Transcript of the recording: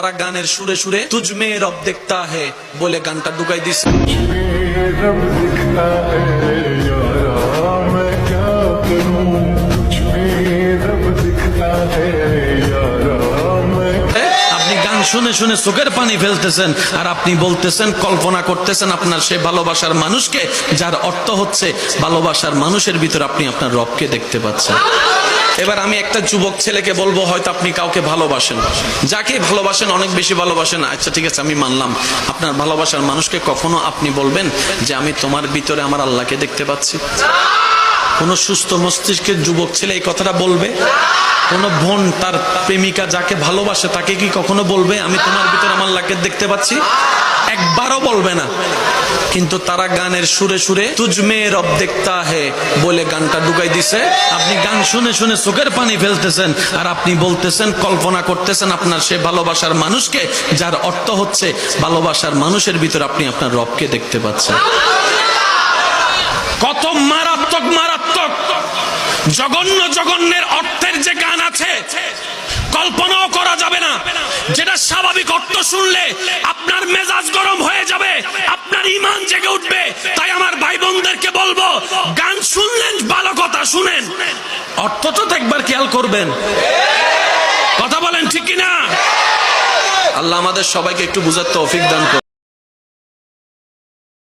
তারা গানের সুরে সুরে তুঝ মে রব দেখতা হে বলে গানটা ঢুকাই দিছে। रब दिखता है यारा मैं क्या करूं तुझमें रब दिखता है यारा मैं আপনি গান শুনে শুনে চোখের পানি ফেলতেছেন আর আপনি বলতেছেন, কল্পনা করতেছেন আপনার সে ভালোবাসার মানুষকে, যার অর্থ হচ্ছে ভালোবাসার মানুষের ভিতর আপনি আপনার রবকে দেখতে পাচ্ছেন। এবার আমি একটা যুবক ছেলেকে বলবো, হয়তো আপনি কাউকে ভালোবাসেন, যাকে ভালোবাসেন অনেক বেশি ভালোবাসেন, আচ্ছা ঠিক আছে আমি মানলাম, আপনার ভালোবাসার মানুষকে কখনো আপনি বলবেন যে আমি তোমার ভিতরে আমার আল্লাহকে দেখতে পাচ্ছি? কোন সুস্থ মস্তিষ্কের যুবক ছেলে এই কথাটা বলবে? কোন বোন তার প্রেমিকা যাকে ভালোবাসে তাকে কি কখনো বলবে আমি তোমার ভিতরে আমার আল্লাহকে দেখতে পাচ্ছি? একবারও বলবে না। কিন্তু তারা গানের সুরে সুরে তুঝ মে রব দেখতা হে বলে গানটা ঢুকাই দিছে। আপনি গান শুনে শুনে চোখের পানি ফেলতেছেন আর আপনি বলতেছেন, কল্পনা করতেছেন আপনার সে ভালোবাসার মানুষকে, যার অর্থ হচ্ছে ভালোবাসার মানুষের ভিতর আপনি আপনার রবকে দেখতে পাচ্ছেন। কত মারাত্মক মারাত্মক জঘন্য জঘন্যের অর্থের যে গান আছে, কল্পনাও করা যাবে না, যেটা স্বাভাবিক অর্থ শুনলে আপনার মেজাজ গরম হয়ে যাবে, আপনার ঈমান জেগে উঠবে। তাই আমার ভাই বোনদেরকে বলবো, গান শুনলেন ভালো কথা শুনেন, অর্থটা তো একবার খেয়াল করবেন। কথা বলেন ঠিক কিনা? আল্লাহ আমাদের সবাইকে একটু বুঝার তৌফিক দান করুন।